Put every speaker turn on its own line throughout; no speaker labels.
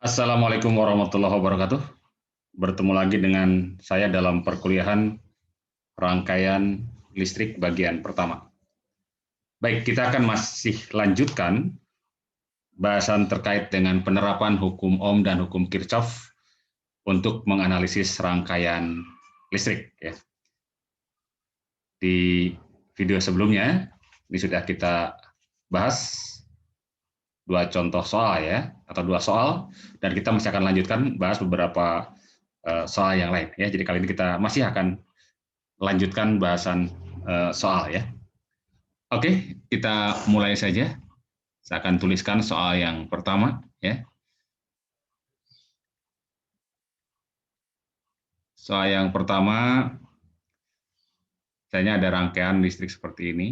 Assalamualaikum warahmatullahi wabarakatuh. Bertemu lagi dengan saya dalam perkuliahan rangkaian listrik bagian pertama. Baik, kita akan masih lanjutkan bahasan terkait dengan penerapan hukum Ohm dan hukum Kirchhoff untuk menganalisis rangkaian listrik. Ya. Di video sebelumnya, ini sudah kita bahas dua contoh soal ya, atau dua soal, dan kita masih akan lanjutkan bahas beberapa soal yang lain ya. Jadi kali ini kita masih akan lanjutkan bahasan soal ya. Oke, kita mulai saja. Saya akan tuliskan soal yang pertama ya. Soal yang pertama, misalnya ada rangkaian listrik seperti ini.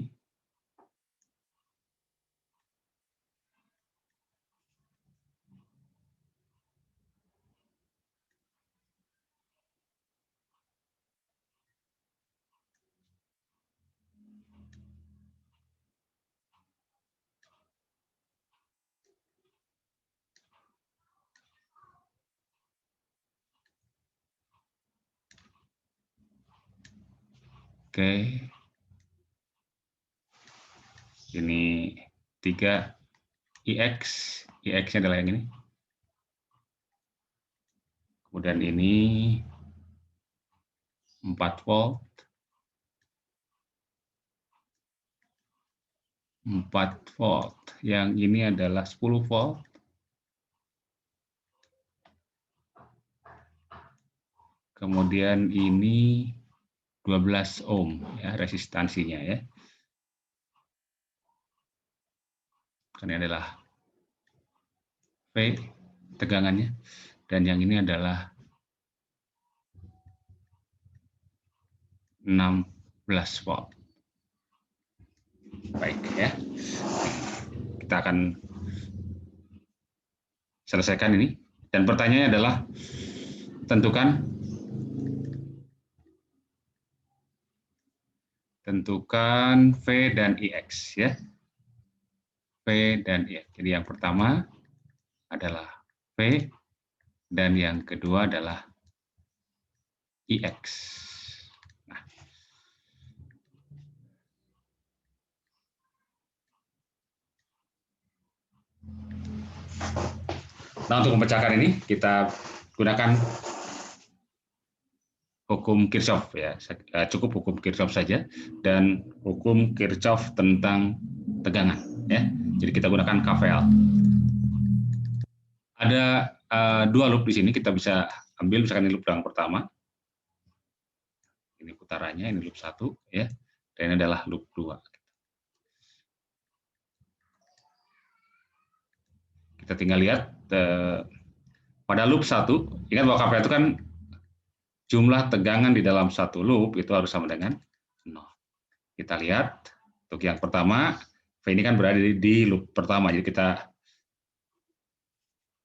Oke. Ini 3 IX, IX-nya adalah yang ini. Kemudian ini 4 volt. 4 volt. Yang ini adalah 10 volt. Kemudian ini 12 ohm ya resistansinya ya. Ini adalah V tegangannya, dan yang ini adalah 16 volt. Baik ya, kita akan selesaikan ini, dan pertanyaannya adalah tentukan V dan IX ya. V dan IX. Jadi yang pertama adalah V dan yang kedua adalah IX. Nah, untuk memecahkan ini kita gunakan hukum Kirchhoff ya. Cukup hukum Kirchhoff saja dan hukum Kirchhoff tentang tegangan ya. Jadi kita gunakan KVL. Ada dua loop di sini, kita bisa ambil misalkan ini loop yang pertama. Ini putarannya, ini loop 1 ya. Dan ini adalah loop 2. Kita tinggal lihat pada loop 1, ingat bahwa KVL itu kan jumlah tegangan di dalam satu loop itu harus sama dengan 0. Kita lihat untuk yang pertama, V ini kan berada di loop pertama, jadi kita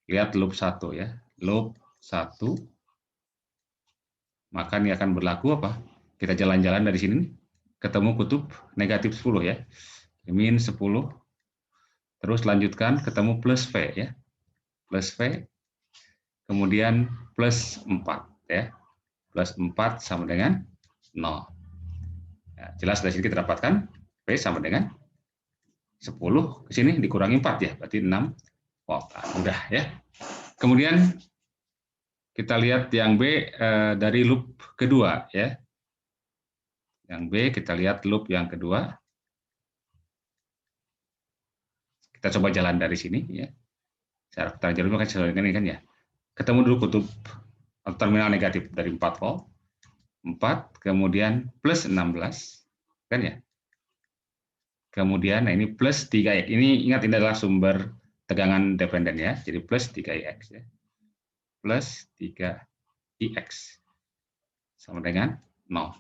lihat loop 1 ya. Loop 1, maka ini akan berlaku apa? Kita jalan-jalan dari sini, ketemu kutub negatif 10 ya. Min 10, terus lanjutkan ketemu plus V ya. Plus V, kemudian plus 4 ya. Plus 4 sama dengan 0. Ya, jelas dari sini kita dapatkan V sama dengan 10 ke sini dikurangi 4 ya, berarti 6 volt. Nah, mudah ya. Kemudian kita lihat yang B dari loop kedua ya. Yang B kita lihat loop yang kedua. Kita coba jalan dari sini ya. Cara putaran jarum kan sesuai dengan ini kan ya. Ketemu dulu kutub terminal negatif dari 4 volt. 4, kemudian plus 16 kan ya. Kemudian nah ini plus 3X. Ini ingat ini adalah sumber tegangan dependen ya. Jadi plus 3X ya. Plus 3IX sama dengan 0.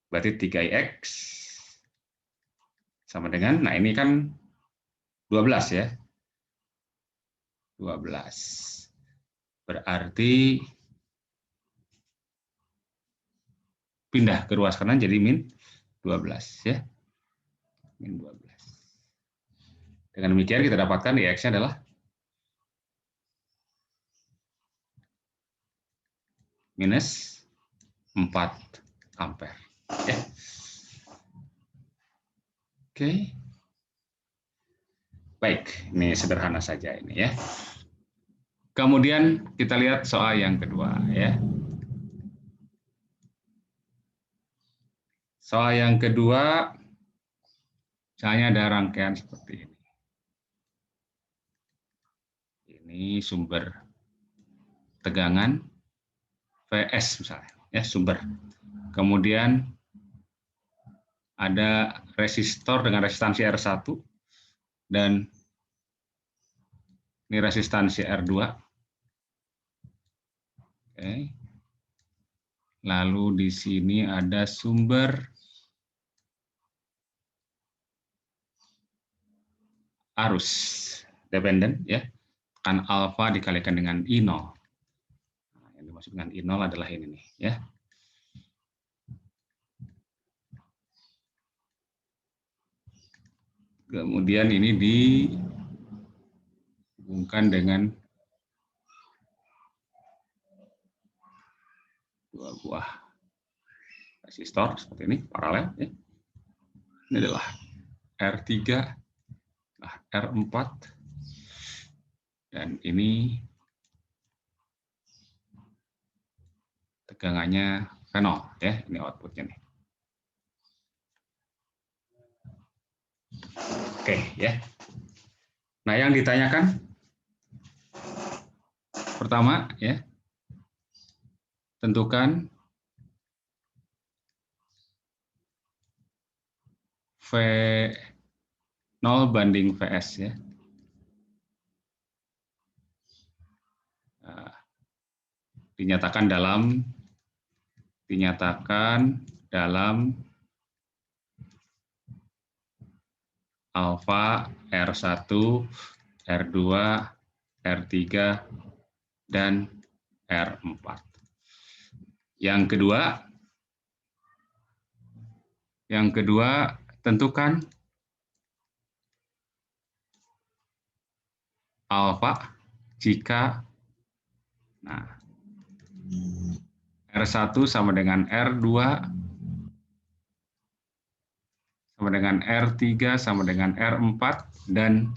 Berarti 3IX sama dengan, nah ini kan 12 ya. 12. Berarti pindah ke ruas kanan jadi min 12 ya. Min 12. Dengan demikian kita dapatkan IX-nya adalah minus 4 ampere. Ya. Oke. Baik, ini sederhana saja ini ya. Kemudian kita lihat soal yang kedua ya. Soal yang kedua, misalnya ada rangkaian seperti ini. Ini sumber tegangan Vs misalnya, ya sumber. Kemudian ada resistor dengan resistansi R1 dan ini resistansi R2. Oke. Lalu di sini ada sumber arus dependen ya. Kan alfa dikalikan dengan I0. Nah, yang dimaksud dengan I0 adalah ini nih ya. Kemudian ini dihubungkan dengan dua buah resistor seperti ini paralel ya. Ini adalah R3, nah R4 dan ini tegangannya V0 ya, ini outputnya nih. Oke ya. Nah, yang ditanyakan pertama ya, tentukan V0 banding Vs ya. Nah, dinyatakan dalam alfa, R1, R2, R3, dan R4. Yang kedua, tentukan alfa jika R1 sama dengan R2 sama dengan R3 sama dengan R4 dan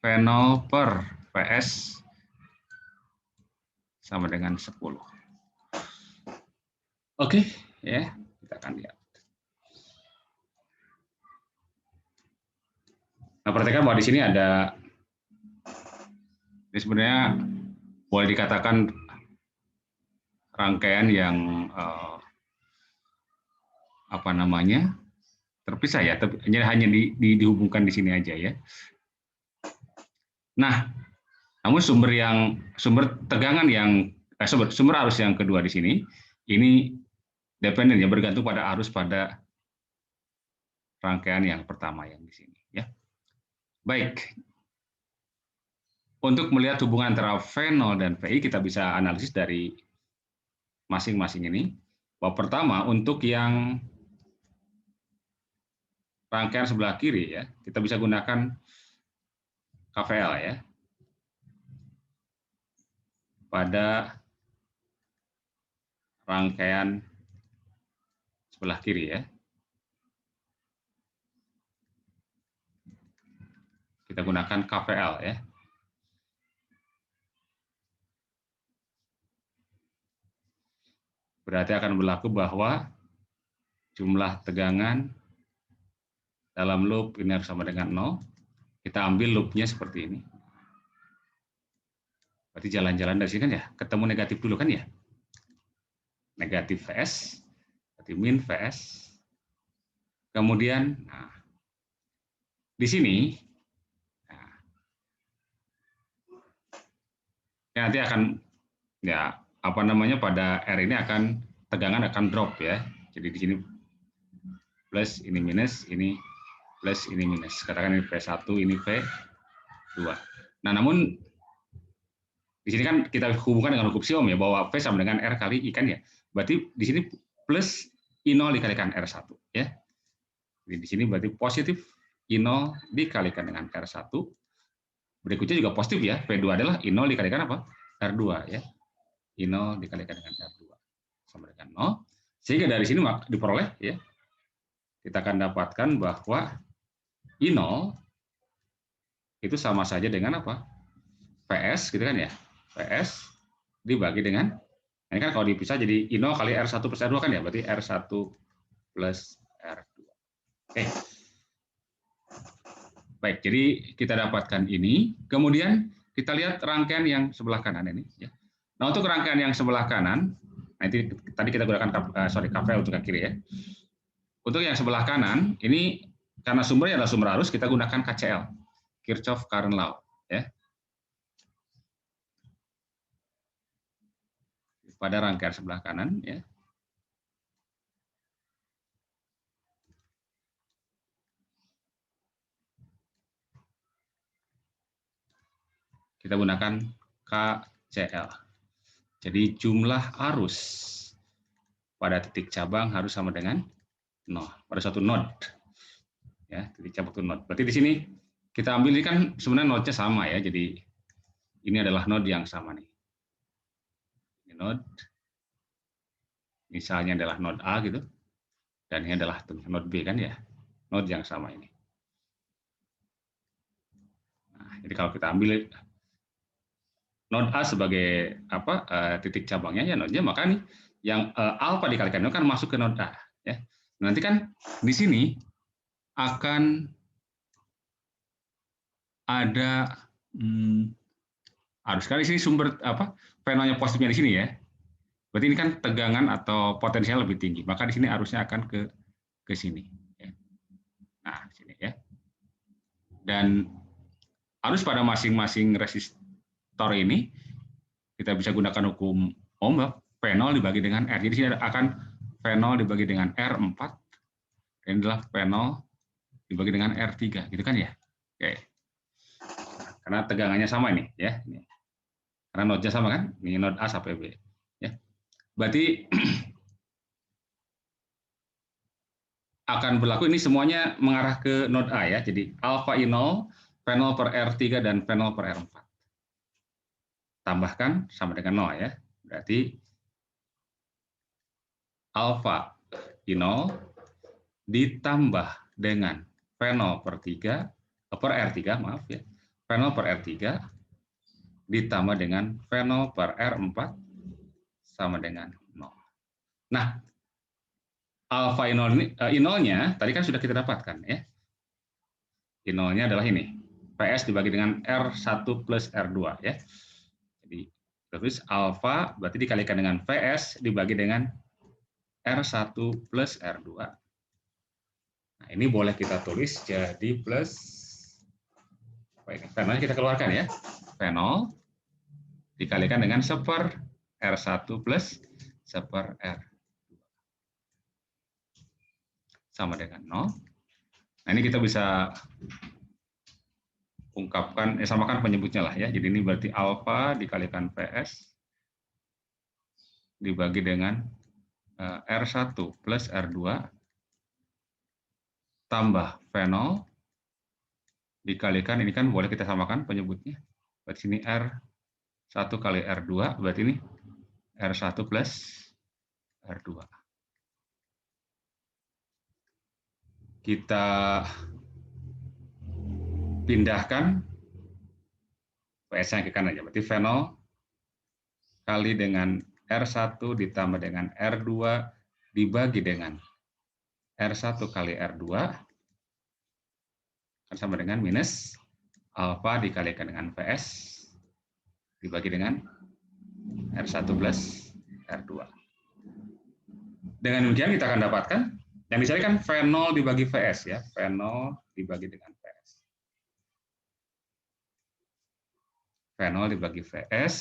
V0 per Vs sama dengan 10. Oke, ya, kita akan lihat. Nah, perhatikan bahwa di sini ada, ini sebenarnya boleh dikatakan rangkaian yang terpisah ya, hanya dihubungkan di sini aja ya. Nah, namun sumber tegangan yang sumber arus yang kedua di sini ini dependen ya, bergantung pada arus pada rangkaian yang pertama yang di sini ya. Baik. Untuk melihat hubungan antara V0 dan VI kita bisa analisis dari masing-masing ini. Bahwa pertama untuk yang rangkaian sebelah kiri ya, kita bisa gunakan KVL ya. Pada rangkaian sebelah kiri ya. Kita gunakan KVL ya. Berarti akan berlaku bahwa jumlah tegangan dalam loop ini harus sama dengan 0. Kita ambil loopnya seperti ini. Berarti jalan-jalan dari sini kan ya, ketemu negatif dulu kan ya. Negatif Vs, berarti min Vs. Kemudian, nah, di sini, nah, nanti akan, ya pada R ini akan tegangan akan drop ya. Jadi di sini plus, ini minus, ini plus, ini minus. Katakan ini V1, ini V2. Nah, namun di sini kan kita hubungkan dengan hukum Ohm ya, bahwa V sama dengan R kali I kan ya. Berarti di sini plus I0 dikalikan R1 ya. Jadi di sini berarti positif I0 dikalikan dengan R1. Berikutnya juga positif ya, V2 adalah I0 dikalikan apa? R2 ya. I0 dikalikan dengan R2 sama dengan 0. Sehingga dari sini diperoleh ya, kita akan dapatkan bahwa I0 itu sama saja dengan apa? PS gitu kan ya. PS dibagi dengan, ini kan kalau dipisah jadi I0 kali R1 plus R2 kan ya, berarti R1 plus R2. Oke. Baik, jadi kita dapatkan ini. Kemudian kita lihat rangkaian yang sebelah kanan ini ya. Nah, untuk rangkaian yang sebelah kanan, nanti tadi kita gunakan KVL untuk yang kiri ya. Untuk yang sebelah kanan, ini karena sumbernya adalah sumber arus, kita gunakan KCL, Kirchhoff Current Law. Ya. Pada rangkaian sebelah kanan, ya. Kita gunakan KCL. Jadi jumlah arus pada titik cabang harus sama dengan 0 pada suatu node. Ya, titik cabang itu node. Berarti di sini kita ambil ini kan sebenarnya node-nya sama ya. Jadi ini adalah node yang sama nih. Ini node, misalnya adalah node A gitu, dan ini adalah node B kan ya, node yang sama ini. Nah, jadi kalau kita ambil node A sebagai apa titik cabangnya ya node-nya, maka nih yang alfa dikalikan itu kan masuk ke node A ya. Nanti kan di sini akan ada arus kali sini sumber apa fenolnya positifnya di sini ya. Berarti ini kan tegangan atau potensial lebih tinggi, maka di sini arusnya akan ke sini. Ya. Nah, sini ya. Dan arus pada masing-masing resistor ini kita bisa gunakan hukum Ohm, V0 dibagi dengan R. Jadi sini akan V0 dibagi dengan R4, ini adalah V0 dibagi dengan R3, gitu kan ya? Oke. Karena tegangannya sama ini, ya. Karena node-nya sama kan? Ini node A sampai B. Ya. Berarti akan berlaku ini semuanya mengarah ke node A ya. Jadi alfa I0, V0 per R3 dan V0 per R4. Tambahkan sama dengan 0 ya. Berarti alfa I0 ditambah dengan V0 per 3 per R3 maaf ya. V0 per R3 ditambah dengan V0 per R4 sama dengan 0. Nah, alfa I0-nya tadi kan sudah kita dapatkan ya. I0-nya adalah ini. PS dibagi dengan R1 plus R2 ya. Jadi terus alfa berarti dikalikan dengan VS dibagi dengan R1 plus R2. Nah, ini boleh kita tulis jadi plus V0 kita keluarkan ya. V0 dikalikan dengan seper R1 plus seper R2 sama dengan 0. Nah, ini kita bisa ungkapkan, samakan penyebutnya lah ya. Jadi ini berarti alfa dikalikan VS dibagi dengan R1 plus R2 tambah V0 dikalikan, ini kan boleh kita samakan penyebutnya. Berarti sini R1 kali R2, berarti ini R1 plus R2. Kita pindahkan PS-nya ke kanan aja. Berarti V0 kali dengan R1 ditambah dengan R2 dibagi dengan R1 kali R2 kan sama dengan minus alfa dikalikan dengan VS dibagi dengan R1 plus R2. Dengan demikian kita akan dapatkan yang dicarikan V0 dibagi VS ya, V0 dibagi dengan VS. V0 dibagi VS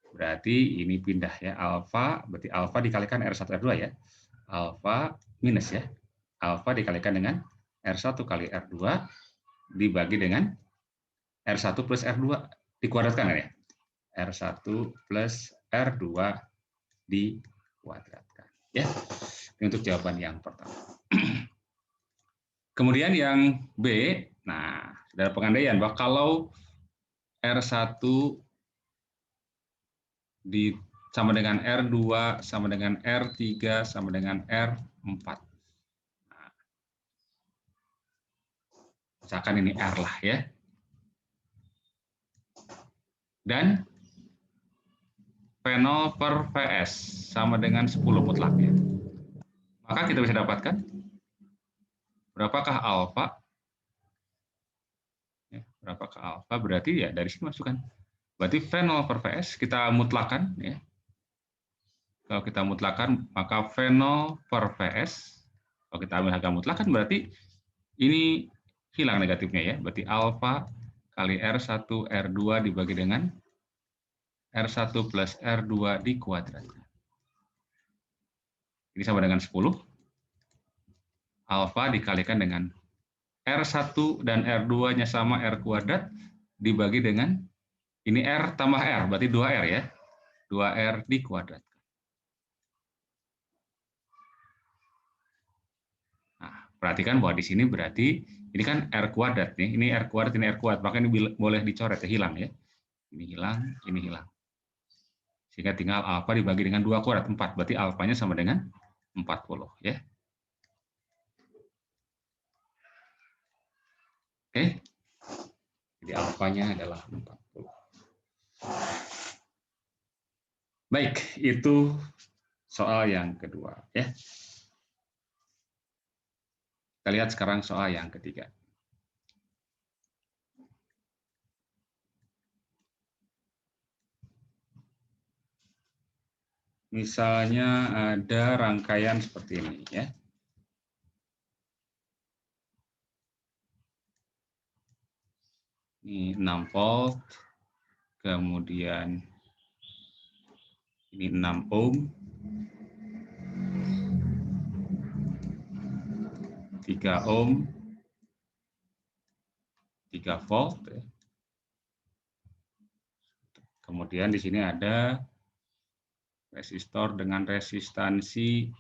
berarti ini pindah ya, alfa berarti alfa dikalikan R1 R2 ya. Alfa minus ya. Alfa dikalikan dengan R1 kali R2 dibagi dengan R1 plus R2 dikuadratkan ya. R1 plus R2 dikuadratkan. Ya, ini untuk jawaban yang pertama. Kemudian yang B, nah, ada pengandaian bahwa kalau R1 sama dengan R2 sama dengan R3 sama dengan R4. Nah, misalkan ini R lah ya. Dan V0 per Vs sama dengan 10 mutlak ya. Maka kita bisa dapatkan berapakah alfa? Ya, berapakah alfa? Berarti ya dari sini masukkan. Berarti V0 per Vs kita mutlakan ya. Kalau kita mutlakan maka V0 per Vs, kalau kita ambil harga mutlakan berarti ini hilang negatifnya ya. Berarti alfa kali R1 R2 dibagi dengan R1 plus R2 dikuadrat. Ini sama dengan 10. Alfa dikalikan dengan R1 dan R2-nya sama R kuadrat dibagi dengan ini R tambah R, berarti 2R ya. 2R dikuadrat. Nah, perhatikan bahwa di sini berarti ini kan R kuadrat nih, ini R kuadrat, ini R kuadrat, maka ini boleh dicoret ya, hilang ya. Ini hilang, ini hilang. Sehingga tinggal alfa dibagi dengan 2 kuadrat, 4. Berarti alfanya sama dengan 40 ya. Oke. Jadi alfanya adalah 40. Baik, itu soal yang kedua ya. Kita lihat sekarang soal yang ketiga. Misalnya ada rangkaian seperti ini ya. Ini 6 volt, kemudian ini 6 ohm, 3 ohm, 3 volt ya. Kemudian di sini ada resistor dengan resistansi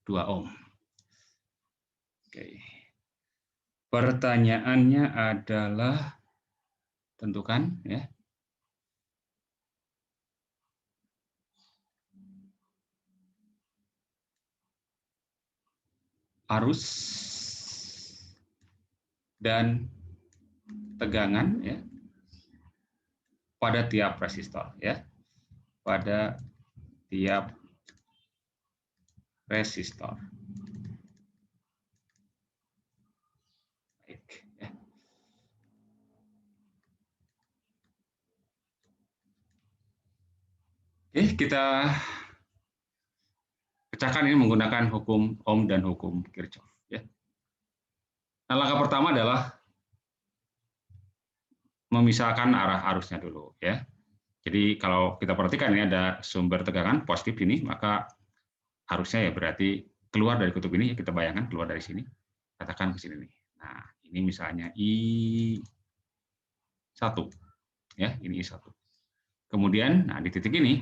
2 ohm. Oke. Pertanyaannya adalah tentukan ya. Arus dan tegangan ya pada tiap resistor ya. Pada tiap resistor. Baik, ya. Oke, kita pecahkan ini menggunakan hukum Ohm dan hukum Kirchhoff. Ya. Nah, langkah pertama adalah memisahkan arah arusnya dulu. Ya. Jadi kalau kita perhatikan ini ada sumber tegangan positif ini, maka arusnya ya berarti keluar dari kutub ini, kita bayangkan keluar dari sini, katakan ke sini nih. Nah, ini misalnya I1, ya, ini I1. Kemudian, nah di titik ini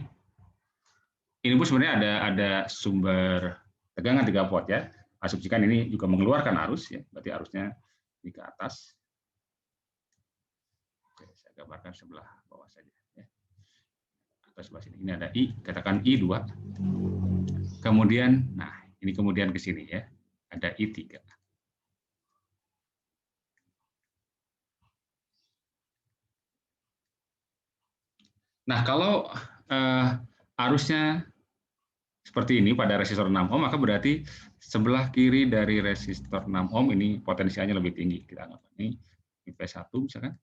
pun sebenarnya ada sumber tegangan 3 volt ya. Asumsikan ini juga mengeluarkan arus ya, berarti arusnya ini ke atas. Oke, saya gambarkan sebelah bawah saja ya. Atas sebelah sini. Ini ada I, katakan I2. Kemudian, nah ini kemudian ke sini ya. Ada I3. Nah, kalau arusnya seperti ini pada resistor 6 ohm, maka berarti sebelah kiri dari resistor 6 ohm ini potensialnya lebih tinggi. Kita anggap ini P1 misalkan.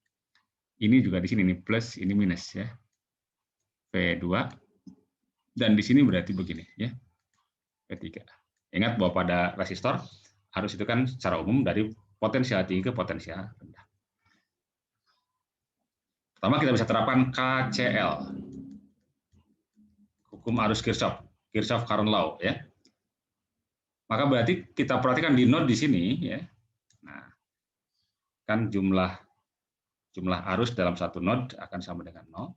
Ini juga di sini ini plus, ini minus ya. P2 dan di sini berarti begini ya. P3. Ingat bahwa pada resistor arus itu kan secara umum dari potensial tinggi ke potensial rendah. Pertama kita bisa terapkan KCL. Hukum arus Kirchhoff, Kirchhoff current law ya. Maka berarti kita perhatikan di node di sini ya. Nah, kan jumlah arus dalam satu node akan sama dengan 0.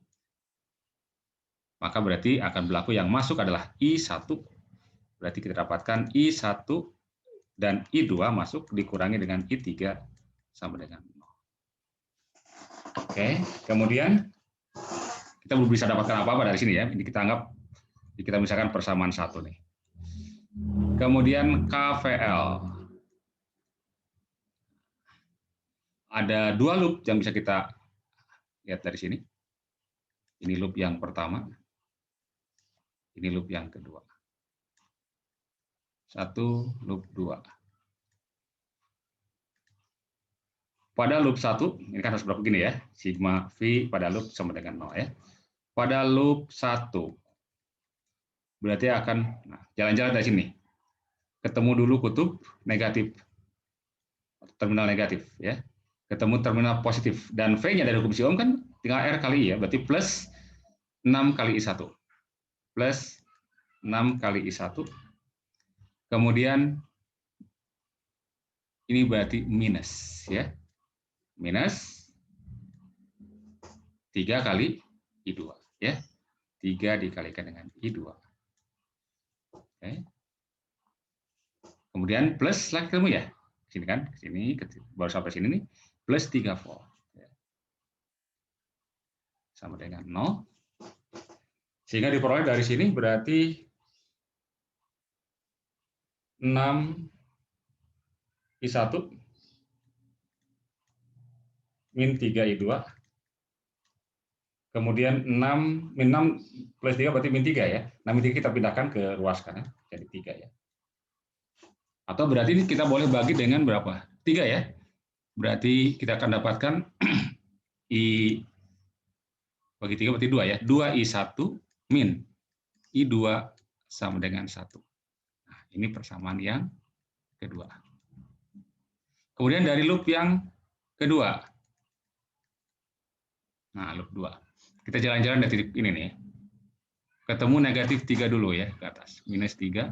Maka berarti akan berlaku yang masuk adalah I1. Berarti kita dapatkan I1 dan I2 masuk dikurangi dengan I3 sama dengan 0. Oke, kemudian kita belum bisa dapatkan apa-apa dari sini ya. Ini kita anggap, kita misalkan persamaan 1 nih. Kemudian KVL. Ada 2 loop yang bisa kita lihat dari sini. Ini loop yang pertama. Ini loop yang kedua. 1, loop 2. Pada loop 1, ini kan harus berapa begini ya. Sigma V pada loop sama dengan 0 ya. Pada loop 1, berarti akan jalan-jalan dari sini. Ketemu dulu kutub negatif, terminal negatif ya. Ketemu terminal positif, dan V-nya dari hukum Ohm kan tinggal R kali I ya, berarti plus 6 kali I1. Plus 6 kali I1. Kemudian ini berarti minus ya. Minus 3 kali I2 ya. 3 dikalikan dengan I2. Oke. Kemudian plus lagi ketemu ya. Sini kan, ke sini baru sampai sini nih, plus 3 volt. Sama dengan 0. Sehingga diperoleh dari sini berarti 6 I1 min 3 I2. Kemudian 6 min 6 plus 3 berarti min 3 ya. 6 min 3 kita pindahkan ke ruas kanan jadi 3 ya. Atau berarti ini kita boleh bagi dengan berapa? 3 ya. Berarti kita akan dapatkan I bagi 3 berarti 2 ya. 2 I1 min I2 sama dengan 1. Nah, ini persamaan yang kedua. Kemudian dari loop yang kedua. Nah, loop 2. Kita jalan-jalan dari titik ini nih. Ketemu negatif 3 dulu ya ke atas. Minus 3.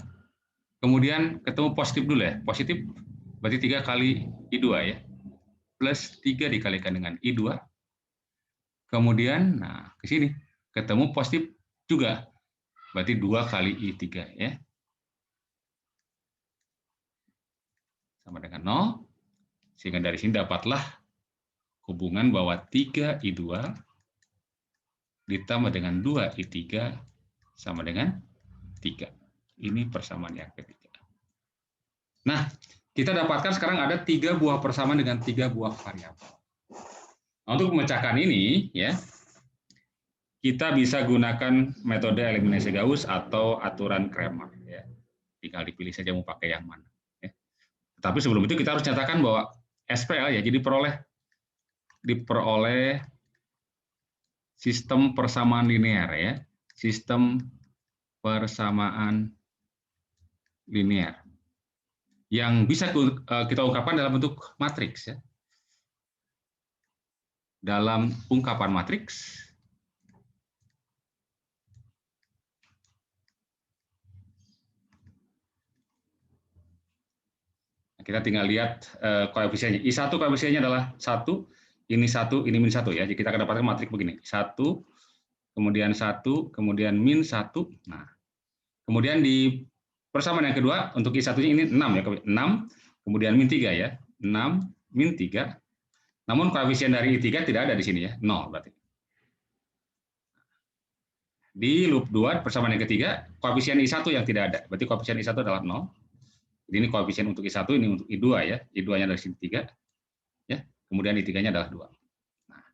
Kemudian ketemu positif dulu ya. Positif berarti 3 kali I2 ya. Plus 3 dikalikan dengan I2. Kemudian, nah ke sini. Ketemu positif juga. Berarti 2 kali I3 ya. Sama dengan 0. Sehingga dari sini dapatlah hubungan bahwa 3 I2 ditambah dengan 2 I3 sama dengan 3. Ini persamaan yang ketiga. Nah, kita dapatkan sekarang ada 3 buah persamaan dengan 3 buah variabel. Nah, untuk memecahkan ini, ya, kita bisa gunakan metode eliminasi Gauss atau aturan Cramer. Ya. Tinggal dipilih saja mau pakai yang mana. Ya. Tapi sebelum itu kita harus nyatakan bahwa SPL ya, jadi diperoleh sistem persamaan linear ya, sistem persamaan linear yang bisa kita ungkapkan dalam bentuk matriks ya. Dalam ungkapan matriks kita tinggal lihat koefisiennya. I1 koefisiennya adalah 1, ini 1, ini min 1 ya. Jadi kita akan dapatkan matriks begini. 1, kemudian 1, kemudian min 1. Nah, kemudian di persamaan yang kedua untuk I1-nya ini 6 ya. 6, kemudian min 3 ya. 6, min 3. Namun koefisien dari I3 tidak ada di sini ya. 0 berarti. Di loop 2 persamaan yang ketiga, koefisien I1 yang tidak ada. Berarti koefisien I1 adalah 0. Jadi ini koefisien untuk I1, ini untuk I2 ya. I2-nya dari sini 3. Ya. Kemudian I3-nya adalah 2. Nah,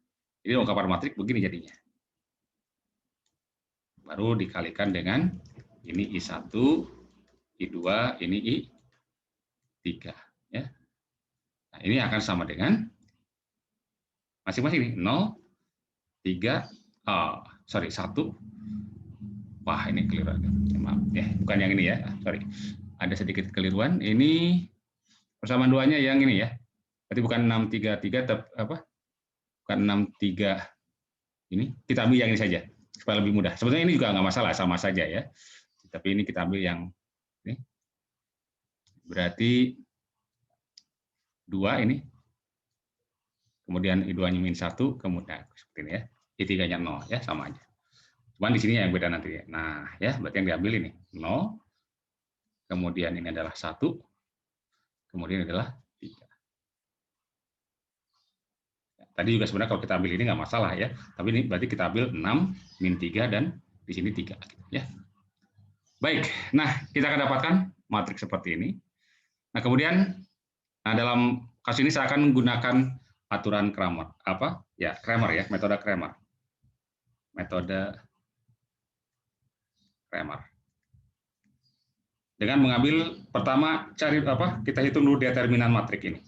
jadi ungkapan matriks begini jadinya. Baru dikalikan dengan ini I1, I2, ini I3 ya. Nah, ini akan sama dengan masing-masing ini 0, 3, 1. Wah, ini keliru. Maaf ya, bukan yang ini ya. Sorry. Ada sedikit keliruan. Ini persamaan duanya yang ini ya. Berarti bukan 633 apa? Bukan 63 ini. Kita ambil yang ini saja supaya lebih mudah. Sebetulnya ini juga nggak masalah, sama saja ya. Tapi ini kita ambil yang ini. Berarti 2 ini. Kemudian I2-nya min 1, kemudian seperti ini ya. I3-nya 0 ya, sama aja. Cuman di sini yang beda nanti ya. Nah, ya, berarti yang diambil ini 0. Kemudian ini adalah 1. Kemudian adalah 3. Tadi juga sebenarnya kalau kita ambil ini nggak masalah ya, tapi ini berarti kita ambil 6, min 3, dan di sini 3. Ya. Baik, nah kita akan dapatkan matriks seperti ini. Nah kemudian dalam kasus ini saya akan menggunakan aturan Cramer. Apa? Ya, Cramer ya, metode Cramer. Metode Cramer. Dengan mengambil pertama cari apa? Kita hitung dulu determinan matriks ini.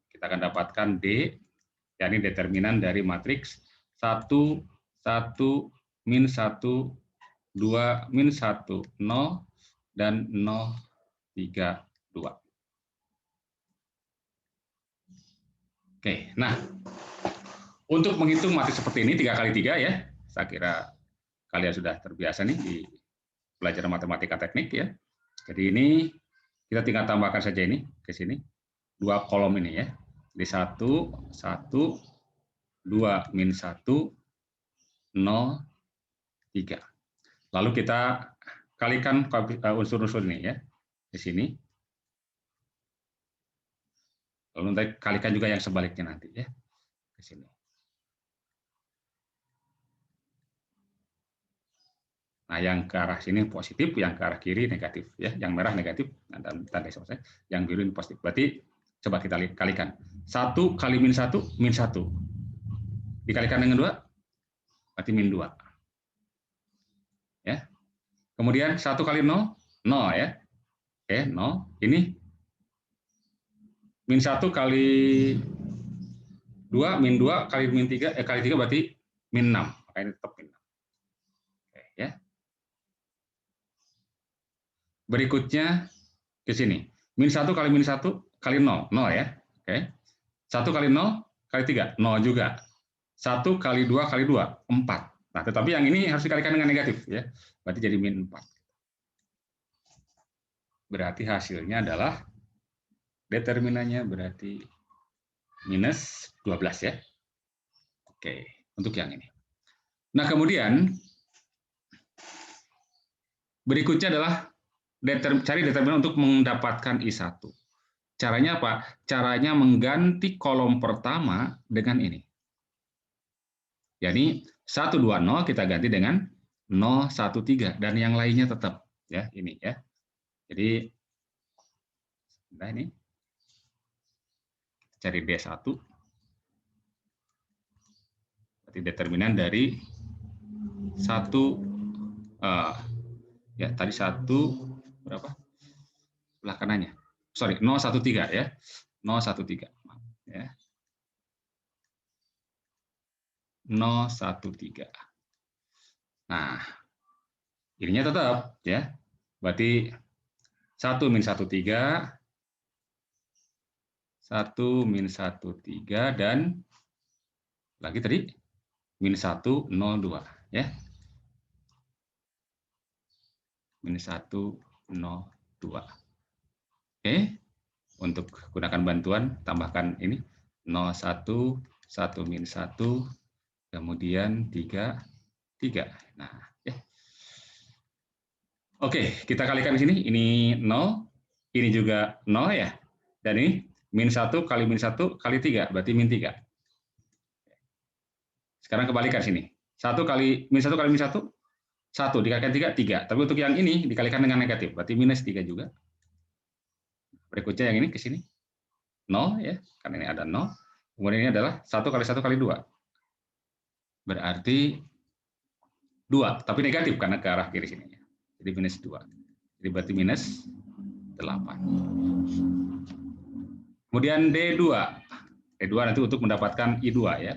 Kita akan dapatkan D, yakni determinan dari matriks 1, 1, min 1, 2, min 1, 0, dan 0, 3, 2. Oke, nah untuk menghitung matriks seperti ini 3 kali 3 ya, saya kira kalian sudah terbiasa nih di pelajaran matematika teknik ya. Jadi ini kita tinggal tambahkan saja ini ke sini 2 kolom ini ya. Jadi 1, 1, 2, min 1, 0, 3. Lalu kita kalikan unsur-unsur ini ya di sini. Lalu nanti kalikan juga yang sebaliknya nanti ya ke sini. Nah, yang ke arah sini positif, yang ke arah kiri negatif ya. Yang merah negatif dan tanda selesai. Yang biru ini positif. Berarti coba kita kalikan. 1 kali min 1, min 1. Dikalikan dengan 2, berarti min 2. Ya. Kemudian 1 kali 0, 0 ya. Oke, 0. Ini min 1 kali 2, min 2 kali min 3, kali 3 berarti min 6. Maka ini tetap min 6. Oke, ya. Berikutnya ke sini. Min 1 kali min 1 kali 0, 0 ya. Oke. 1 kali 0 kali 3, 0 juga. 1 kali 2 kali 2, 4. Nah, tetapi yang ini harus dikalikan dengan negatif ya. Berarti jadi min 4. Berarti hasilnya adalah determinannya berarti minus 12 ya. Oke, untuk yang ini. Nah, kemudian berikutnya adalah cari determinan untuk mendapatkan I1. Caranya apa? Caranya mengganti kolom pertama dengan ini. Jadi 120 kita ganti dengan 013 dan yang lainnya tetap ya ini ya. Jadi nah ini cari D1. Berarti determinan dari 1 ya tadi 1 berapa? Sebelah kanannya. Sorry, 013 ya. 013. Ya. 013. Nah, ininya tetap ya. Berarti 1 min 13, 1 min 13 dan lagi tadi min 102 ya. Min 102. Oke. Untuk gunakan bantuan tambahkan ini 01, 1 min 1, kemudian 3, 3. Nah, ya. Oke, kita kalikan di sini. Ini 0, ini juga 0 ya. Dan ini min 1 kali min 1 kali 3, berarti min 3. Sekarang kebalikan sini. 1 kali min 1 kali min 1, 1 dikalikan 3, 3. Tapi untuk yang ini dikalikan dengan negatif, berarti minus 3 juga. Berikutnya yang ini ke sini. 0 ya, karena ini ada 0. Kemudian ini adalah 1 kali 1 kali 2. Berarti 2, tapi negatif karena ke arah kiri sini. Jadi minus 2. Jadi berarti minus 8. Kemudian D2. D2 nanti untuk mendapatkan I2 ya.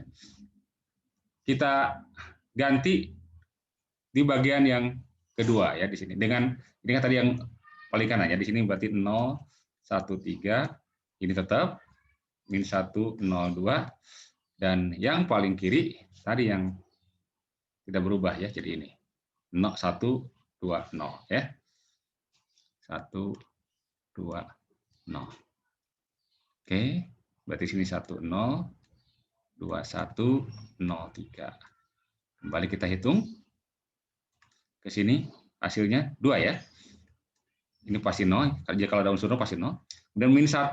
Kita ganti di bagian yang kedua ya di sini. Dengan ini kan tadi yang paling kanan ya, di sini berarti 0, 1, 3. Ini tetap min 1, 0, 2. Dan yang paling kiri tadi yang tidak berubah ya, jadi ini 0, 1, 2, 0 ya. 1, 2, 0. Oke, berarti sini 1, 0, 2, 1, 0, 3. Kembali kita hitung. Ke sini hasilnya 2 ya. Ini pasti 0, kalau ada unsur 0 pasti 0. Dan min 1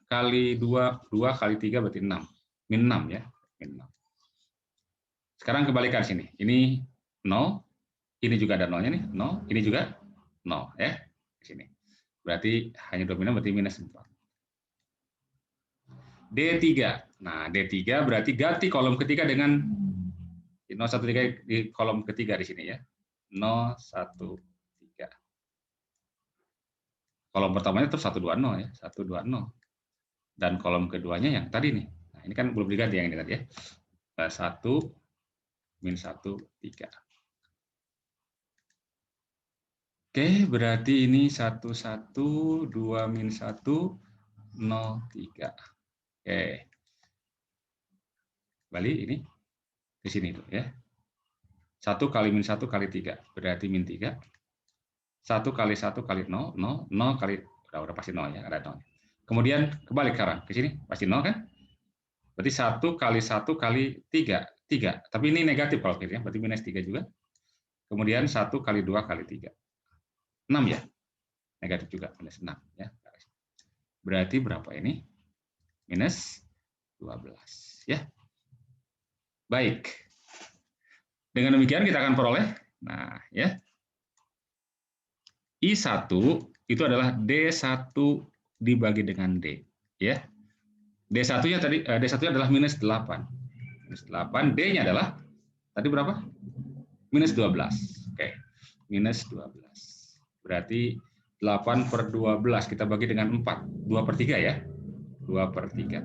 kali 2, 2 kali 3 berarti 6. min 6 ya, min 6. Sekarang kebalikan sini. Ini 0, ini juga ada nolnya nih, 0, ini juga 0 ya. Di sini. Berarti hanya dominan berarti minus 4. D3. Nah, D3 berarti ganti kolom ketiga dengan 013 di kolom ketiga di sini ya. 013. Kolom pertamanya terus 120 ya, 120. Dan kolom keduanya yang tadi nih. Nah, ini kan belum diganti yang ini tadi ya. 1 min 1 3. Oke, berarti ini 1 1 2 min 1 0 3. Oke. Kembali ini di sini tuh ya. 1 kali min 1 kali 3 berarti min 3. 1 kali 1 kali 0, 0, 0 kali udah pasti 0 ya, ada 0. Kemudian kebalik sekarang ke sini pasti 0 kan? Berarti 1 kali 1 kali 3, 3. Tapi ini negatif kalau gitu ya, berarti minus 3 juga. Kemudian 1 kali 2 kali 3. 6 ya? Negatif juga, minus 6 ya. Berarti berapa ini? Minus 12 ya. Baik. Dengan demikian kita akan peroleh, nah ya, I1 itu adalah D1 dibagi dengan D. Ya. D1-nya tadi, D1-nya adalah minus 8. Minus 8, D-nya adalah, tadi berapa? Minus 12. Oke, minus 12. Berarti 8 per 12, kita bagi dengan 4. 2 per 3 ya. 2 per 3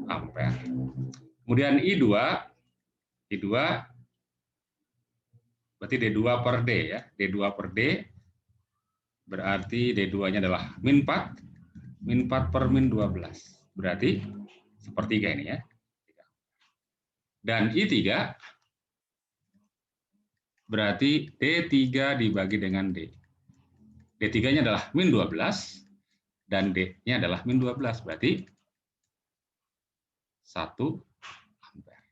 ampere. Kemudian I2 berarti D2 per D ya. D2 per D berarti D2-nya adalah min 4 per min 12. Berarti sepertiga ini ya. Dan I3 berarti D3 dibagi dengan D. D3-nya adalah min 12 dan D-nya adalah min 12. Berarti 1 ampere.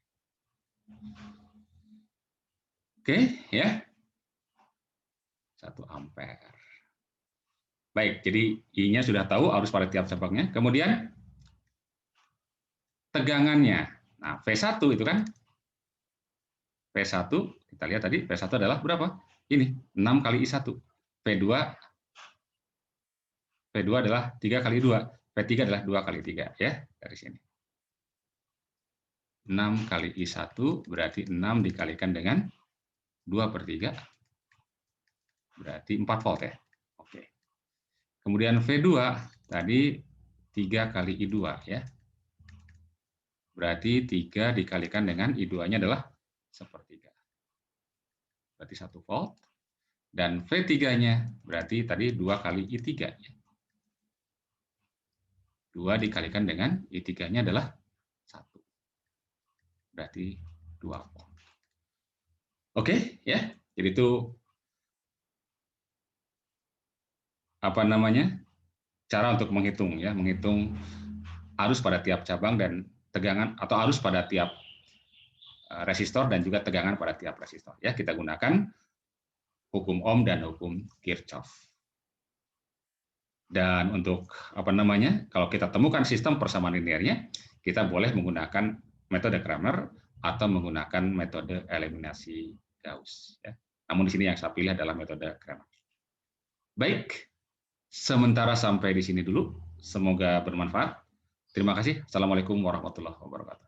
Oke, ya. 1 ampere. Baik, jadi I-nya sudah tahu arus pada tiap cabangnya. Kemudian tegangannya. Nah, V1 itu kan V1 kita lihat tadi V1 adalah berapa? Ini 6 kali I1. V2 adalah 3 kali 2. V3 adalah 2 kali 3 ya, dari sini. 6 kali I1 berarti 6 dikalikan dengan 2 per 3 berarti 4 volt ya. Oke. Kemudian V2 tadi 3 kali I2 ya. Berarti 3 dikalikan dengan I2-nya adalah sepertiga. Berarti 1 volt. Dan V3-nya berarti tadi 2 kali I3 ya. 2 dikalikan dengan I3-nya adalah 1. Berarti 2 volt. Oke, ya. Jadi itu apa namanya? Cara untuk menghitung ya, menghitung arus pada tiap cabang dan tegangan atau arus pada tiap resistor dan juga tegangan pada tiap resistor. Ya, kita gunakan hukum Ohm dan hukum Kirchhoff. Dan untuk apa namanya? Kalau kita temukan sistem persamaan linearnya, kita boleh menggunakan metode Cramer atau menggunakan metode eliminasi Gauss. Ya. Namun di sini yang saya pilih adalah metode Cramer. Baik, sementara sampai di sini dulu. Semoga bermanfaat. Terima kasih. Assalamualaikum warahmatullahi wabarakatuh.